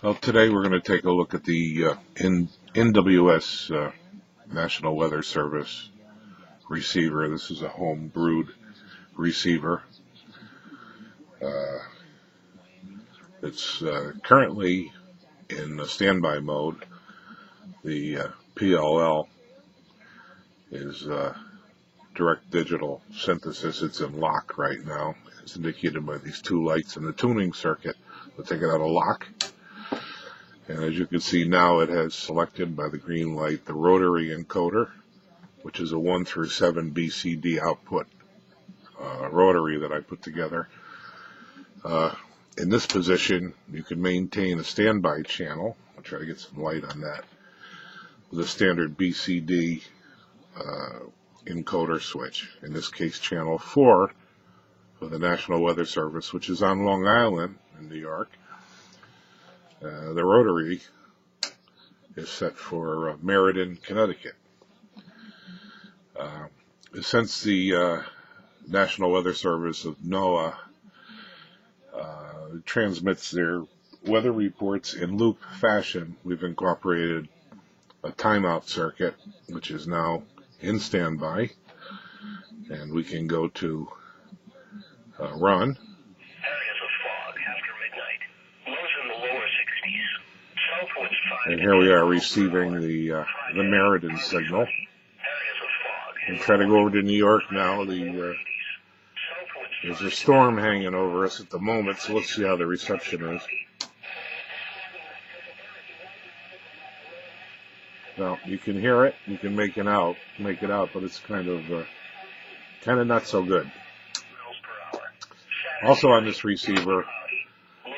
Well, today we're going to take a look at the NWS National Weather Service receiver. This is a home-brewed receiver. It's currently in standby mode. The PLL is direct digital synthesis. It's in lock right now. It's indicated by these two lights in the tuning circuit. We'll take it out of lock. And as you can see now, it has selected by the green light the rotary encoder, which is a 1 through 7 BCD output rotary that I put together. In this position, you can maintain a standby channel. I'll try to get some light on that. With a standard BCD encoder switch. In this case, channel 4 for the National Weather Service, which is on Long Island in New York. The rotary is set for Meriden, Connecticut. Since the National Weather Service of NOAA transmits their weather reports in loop fashion, we've incorporated a timeout circuit, which is now in standby, and we can go to run. And here we are receiving the Meriden signal. And try to go over to New York now. There's a storm hanging over us at the moment, so let's see how the reception is. Now you can hear it, you can make it out, but it's kind of not so good. Also on this receiver,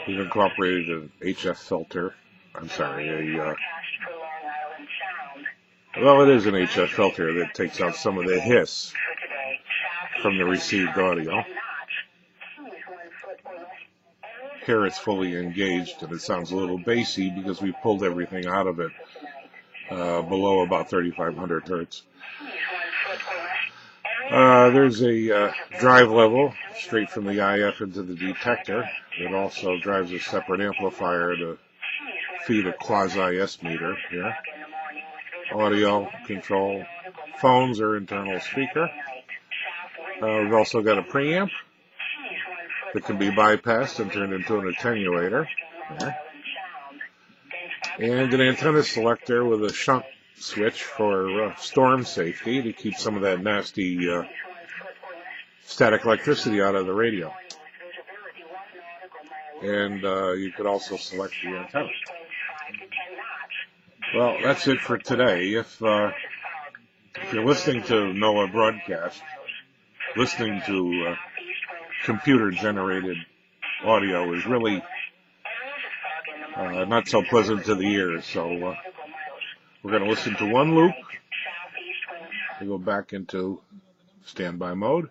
we've incorporated an HF filter. I'm sorry, well, it is an HF filter that takes out some of the hiss from the received audio. Here it's fully engaged, and it sounds a little bassy because we pulled everything out of it below about 3,500 hertz. There's a drive level straight from the IF into the detector. It also drives a separate amplifier to feed a quasi-S meter here. Audio control, phones or internal speaker. We've also got a preamp that can be bypassed and turned into an attenuator. Here. And an antenna selector with a shunt switch for storm safety to keep some of that nasty static electricity out of the radio. And you could also select the antenna. Well, that's it for today. If you're listening to NOAA broadcast, listening to computer-generated audio is really not so pleasant to the ears. So we're going to listen to one loop. We go back into standby mode.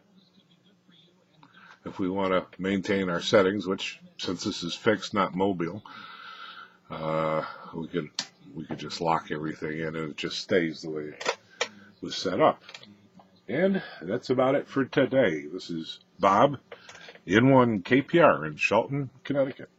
If we want to maintain our settings, which since this is fixed, not mobile, we could just lock everything in and it just stays the way it was set up. And that's about it for today. This is Bob, N1 KPR in Shelton, Connecticut.